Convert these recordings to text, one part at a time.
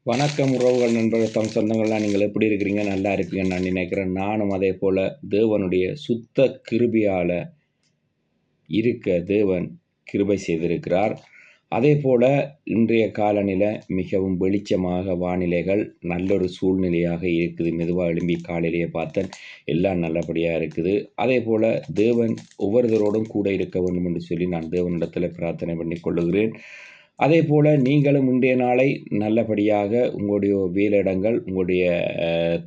வணக்கம் உறவுகள், நண்பர்கள், சொந்தங்கள்லாம் நீங்கள் எப்படி இருக்கிறீங்க? நல்லா இருப்பீங்கன்னு நான் நினைக்கிறேன். நானும் அதே போல் தேவனுடைய சுத்த கிருபையால் இருக்க தேவன் கிருபை செய்திருக்கிறார். அதே போல் இன்றைய காலநிலை மிகவும் வெளிச்சமாக, வானிலைகள் நல்லொரு சூழ்நிலையாக இருக்குது. மெதுவாக எழும்பி காலையிலேயே பார்த்தேன், எல்லாம் நல்லபடியாக இருக்குது. அதே போல் தேவன் ஒவ்வொருத்தரோடும் கூட இருக்க வேண்டும் என்று சொல்லி நான் தேவனிடத்தில் பிரார்த்தனை பண்ணி கொள்ளுகிறேன். அதே போல் நீங்களும் இன்றைய நாளை நல்லபடியாக உங்களுடைய வேலையிடங்கள், உங்களுடைய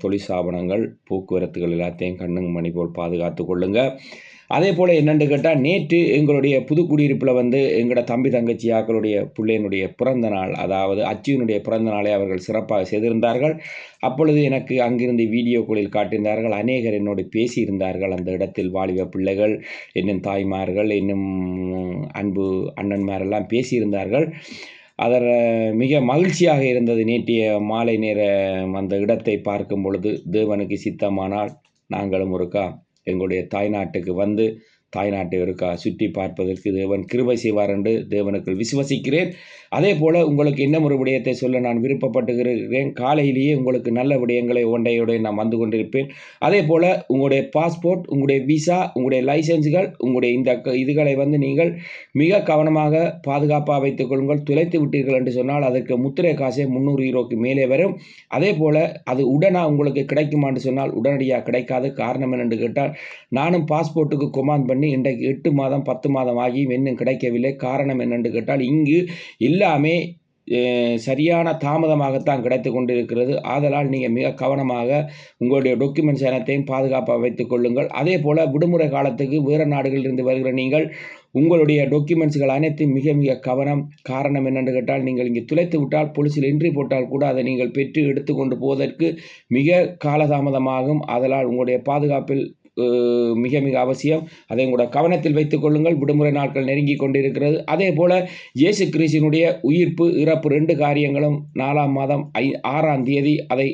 தொழிற்சாபனங்கள், போக்குவரத்துகள் எல்லாத்தையும் கண்ணுங்க மணி போல் பாதுகாத்து கொள்ளுங்கள். அதே போல் என்னென்று கேட்டால், நேற்று எங்களுடைய புதுக்குடியிருப்பில் எங்களோட தம்பி தங்கச்சியாக்களுடைய பிள்ளையினுடைய பிறந்த நாள், அதாவது அச்சுவினுடைய பிறந்த நாளை அவர்கள் சிறப்பாக செய்திருந்தார்கள். அப்பொழுது எனக்கு அங்கிருந்து வீடியோக்களில் காட்டியிருந்தார்கள். அநேகர் என்னோடு பேசியிருந்தார்கள். அந்த இடத்தில் வாலிப பிள்ளைகள், இன்னும் தாய்மார்கள், இன்னும் அன்பு அண்ணன்மாரெல்லாம் பேசியிருந்தார்கள். அதில் மிக மகிழ்ச்சியாக இருந்தது. நேற்றைய மாலை நேர அந்த இடத்தை பார்க்கும் பொழுது, தேவனுக்கு சித்தமானால் நாங்களும் ஒருக்கா எங்களுடைய தாய்நாட்டுக்கு தாய்நாட்டை ஒருக்கா சுற்றி பார்ப்பதற்கு தேவன் கிருபை செய்வார் என்று தேவனுக்குள் விசுவசிக்கிறேன். அதே போல் உங்களுக்கு என்ன ஒரு விடயத்தை சொல்ல நான் விருப்பப்பட்டுகிறேன். காலையிலேயே உங்களுக்கு நல்ல விடயங்களை ஒன்றையோட நான் வந்து கொண்டிருப்பேன். அதே போல் உங்களுடைய பாஸ்போர்ட், உங்களுடைய விசா, உங்களுடைய லைசன்ஸுகள், உங்களுடைய இந்த இதுகளை நீங்கள் மிக கவனமாக பாதுகாப்பாக வைத்துக் கொள்ளுங்கள். துளைத்து விட்டீர்கள் என்று சொன்னால் அதற்கு முத்திரை காசே 300 யூரோக்கு மேலே வரும். அதே போல் அது உடனாக உங்களுக்கு கிடைக்குமான்னு சொன்னால் உடனடியாக கிடைக்காது. காரணம் என்னென்று கேட்டால், நானும் பாஸ்போர்ட்டுக்கு கொமாண்ட் பண்ணி இன்றைக்கு 8 மாதம் 10 மாதம் ஆகியும் இன்னும் கிடைக்கவில்லை. காரணம் என்னென்று கேட்டால், இங்கு எல்லாமே சரியான தாமதமாகத்தான் கிடைத்து கொண்டிருக்கிறது. ஆதலால் நீங்கள் மிக கவனமாக உங்களுடைய டாக்குமெண்ட்ஸ் அனைத்தையும் பாதுகாப்பாக வைத்துக் கொள்ளுங்கள். அதே போல் விடுமுறை காலத்துக்கு வேறு நாடுகளிலிருந்து வருகிற நீங்கள் உங்களுடைய டாக்குமெண்ட்ஸ்கள் அனைத்தையும் மிக மிக கவனம். காரணம் என்னென்று கேட்டால், நீங்கள் இங்கே துளைத்து விட்டால் போலீஸில் என்ட்ரி போட்டால் கூட அதை நீங்கள் பெற்று எடுத்துக்கொண்டு போவதற்கு மிக காலதாமதமாகும். ஆதலால் உங்களுடைய பாதுகாப்பில் மிக மிக அவசியம். அதை கூட கவனத்தில் வைத்துக் கொள்ளுங்கள். விடுமுறை நாட்கள் நெருங்கி கொண்டிருக்கிறது. அதே போல் இயேசு கிறிஸ்துவினுடைய உயிர்ப்பு இறப்பு 2 காரியங்களும் 4ஆம் மாதம் 6ஆம் தேதி அதை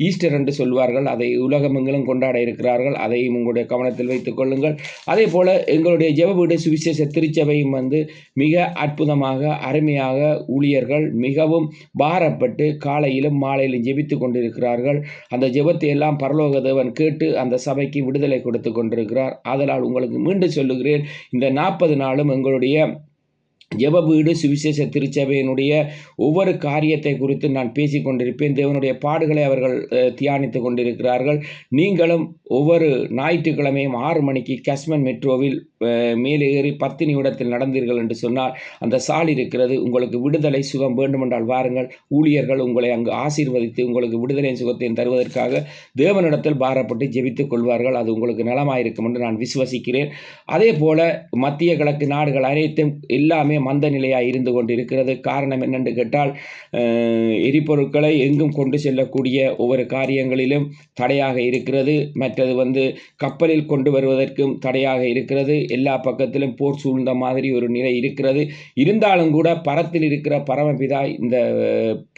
ஈஸ்டர் என்று சொல்வார்கள். அதை உலகமெங்கிலும் கொண்டாட இருக்கிறார்கள். அதையும் உங்களுடைய கவனத்தில் வைத்துக் கொள்ளுங்கள். அதே போல் எங்களுடைய ஜெப வீடு சுவிசேஷ திருச்சபையும் மிக அற்புதமாக அருமையாக ஊழியர்கள் மிகவும் பாரப்பட்டு காலையிலும் மாலையிலும் ஜெபித்து கொண்டிருக்கிறார்கள். அந்த ஜெபத்தை எல்லாம் பரலோக தேவன் கேட்டு அந்த சபைக்கு விடுதலை கொடுத்து கொண்டிருக்கிறார். ஆதலால் உங்களுக்கு மீண்டும் சொல்லுகிறேன், இந்த 40 நாளும் எங்களுடைய ஜெப வீடு சுவிசேஷ திருச்சபையினுடைய ஒவ்வொரு காரியத்தை குறித்து நான் பேசி கொண்டிருப்பேன். தேவனுடைய பாடுகளை அவர்கள் தியானித்து கொண்டிருக்கிறார்கள். நீங்களும் ஒவ்வொரு ஞாயிற்றுக்கிழமையும் 6 மணிக்கு கஸ்மன் மெட்ரோவில் மேலே ஏறி 10 நிமிடத்தில் நடந்தீர்கள் என்று சொன்னால் அந்த சால் இருக்கிறது. உங்களுக்கு விடுதலை சுகம் வேண்டுமென்றால் வாருங்கள். ஊழியர்கள் உங்களை அங்கு ஆசீர்வதித்து உங்களுக்கு விடுதலை சுகத்தையும் தருவதற்காக தேவனிடத்தில் பாரப்பட்டு ஜெபித்துக் கொள்வார்கள். அது உங்களுக்கு நலமாயிருக்கும் என்று நான் விசுவசிக்கிறேன். அதே போல மத்திய கிழக்கு நாடுகள் அனைத்தும் எல்லாமே மந்த நிலையாக இருந்து கொண்டிருக்கிறது. காரணம் என்னென்று கேட்டால், எரிபொருட்களை எங்கும் கொண்டு செல்லக்கூடிய ஒவ்வொரு காரியங்களிலும் தடையாக இருக்கிறது. மற்றது கப்பலில் கொண்டு வருவதற்கும் தடையாக இருக்கிறது. எல்லா பக்கத்திலும் போர் சூழ்ந்த மாதிரி ஒரு நிலை இருக்கிறது. இருந்தாலும் கூட பரத்தில் இருக்கிற பரமபிதா இந்த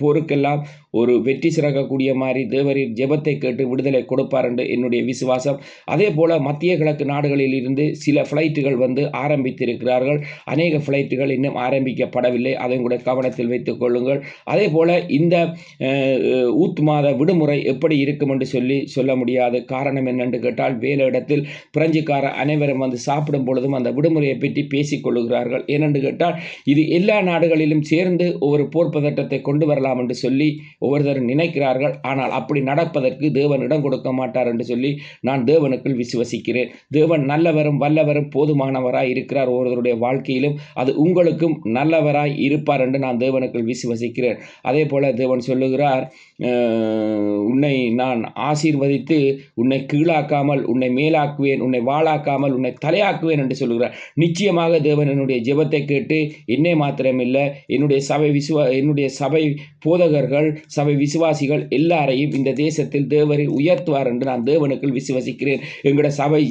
போருக்கெல்லாம் ஒரு வெற்றி சிறக்கக்கூடிய மாதிரி தேவரின் ஜெபத்தை கேட்டு விடுதலை கொடுப்பார் என்று என்னுடைய விசுவாசம். அதே போல் மத்திய கிழக்கு நாடுகளில் இருந்து சில ஃப்ளைட்டுகள் ஆரம்பித்திருக்கிறார்கள். அநேக ஃப்ளைட்டுகள் இன்னும் ஆரம்பிக்கப்படவில்லை. அதையும் கூட கவனத்தில் வைத்துக் கொள்ளுங்கள். அதே போல் இந்த ஊத் மாத விடுமுறை எப்படி இருக்கும் என்று சொல்ல முடியாது. காரணம் என்னென்று கேட்டால், வேலை இடத்தில் பிரெஞ்சுக்கார அனைவரும் சாப்பிடும் பொழுதும் அந்த விடுமுறையை பற்றி பேசிக் கொள்ளுகிறார்கள். ஏனென்று கேட்டால், இது எல்லா நாடுகளிலும் சேர்ந்து ஒரு போர் பதட்டத்தை கொண்டு வரலாம் என்று சொல்லி ஒவ்வொருத்தரும் நினைக்கிறார்கள். ஆனால் அப்படி நடப்பதற்கு தேவன் இடம் கொடுக்க மாட்டார் என்று சொல்லி நான் தேவனுக்குள் விசுவசிக்கிறேன். தேவன் நல்லவரும் வல்லவரும் போதுமானவராய் இருக்கிறார் ஒவ்வொருவருடைய வாழ்க்கையிலும். அது உங்களுக்கும் நல்லவராய் இருப்பார் என்று நான் தேவனுக்குள் விசுவசிக்கிறேன். அதே போல தேவன் சொல்லுகிறார், உன்னை நான் ஆசீர்வதித்து உன்னை கீழாக்காமல் உன்னை மேலாக்குவேன், உன்னை வாளாக்காமல் உன்னை தலையாக்குவேன் என்று சொல்லுகிறார். நிச்சயமாக தேவன் என்னுடைய ஜெபத்தை கேட்டு என்னை மாத்திரமில்லை, என்னுடைய சபை போதகர்கள், சபை விசுவாசிகள் எல்லாரையும் இந்த தேசத்தில் தேவரில் உயர்த்துவார் என்று நான் தேவனுக்குள் விசுவசிக்கிறேன். எங்களுடைய சபை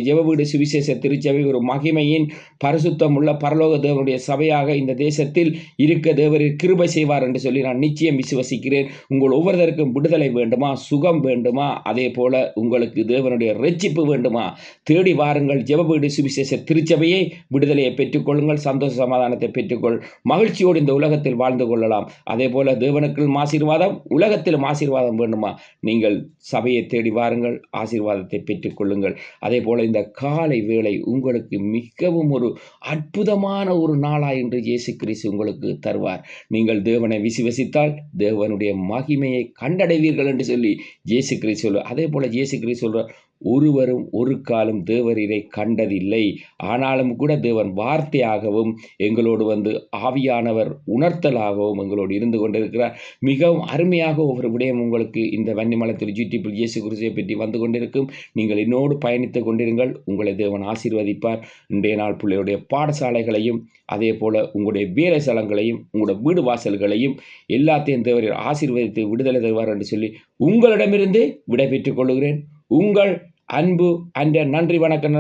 ஜெப வீடு சுவிசேஷ திருச்சபை ஒரு மகிமையின் பரிசுத்தம் உள்ள பரலோக தேவனுடைய சபையாக இந்த தேசத்தில் இருக்க தேவர் கிருபை செய்வார் என்று சொல்லி நான் நிச்சயம் விசுவசிக்கிறேன். உங்கள் ஒவ்வொருவருக்கும் விடுதலை வேண்டுமா, சுகம் வேண்டுமா, அதே போல உங்களுக்கு தேவனுடைய ரட்சிப்பு வேண்டுமா, தேடி வாருங்கள். ஜெபவீடு சுவிசேஷ திருச்சபையை விடுதலையை பெற்றுக்கொள்ளுங்கள், சந்தோஷ சமாதானத்தை பெற்றுக்கொள், மகிழ்ச்சியோடு இந்த உலகத்தில் வாழ்ந்து கொள்ளலாம். அதே போல தேவனுக்கும் ஆசீர்வாதம், உலகத்திலும் ஆசீர்வாதம் வேண்டுமா, நீங்கள் சபையை தேடி வாருங்கள், ஆசீர்வாதத்தை பெற்றுக்கொள்ளுங்கள். அதே போல இந்த காலை வேளை உங்களுக்கு மிகவும் ஒரு அற்புதமான ஒரு நாளாய் இன்று இயேசு கிறிஸ்து உங்களுக்கு தருவார். நீங்கள் தேவனை விசுவசித்தால் தேவனுடைய மகிமையை கண்டடைவீர்கள் என்று சொல்லி இயேசு கிறிஸ்து சொல்வார். அதே போல இயேசு கிறிஸ்து சொல்றார், ஒருவரும் ஒரு காலம் தேவரீரை கண்டதில்லை, ஆனாலும் கூட தேவன் வார்த்தையாகவும் எங்களோடு வந்து ஆவியானவர் உணர்த்தலாகவும் எங்களோடு இருந்து கொண்டிருக்கிறார். மிகவும் அருமையாக ஒவ்வொரு விடயம் உங்களுக்கு இந்த வன்னிமலத்தில் யூடியூப்பில் இயேசு கிறிஸ்துவை பற்றி வந்து கொண்டிருக்கும். நீங்கள் என்னோடு பயணித்து கொண்டிருங்கள். உங்களை தேவன் ஆசீர்வதிப்பார். இன்றைய நாள் பிள்ளையுடைய பாடசாலைகளையும் அதே போல உங்களுடைய வேலை ஸ்தலங்களையும் உங்களுடைய வீடு வாசல்களையும் எல்லாத்தையும் தேவரீர் ஆசீர்வதித்து விடுதலை தருவார் என்று சொல்லி உங்களிடமிருந்து விடை பெற்றுக் கொள்கிறேன். உங்கள் அன்பு அன்ற நன்றி வணக்கம்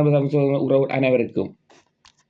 உறவு அனைவருக்கும்.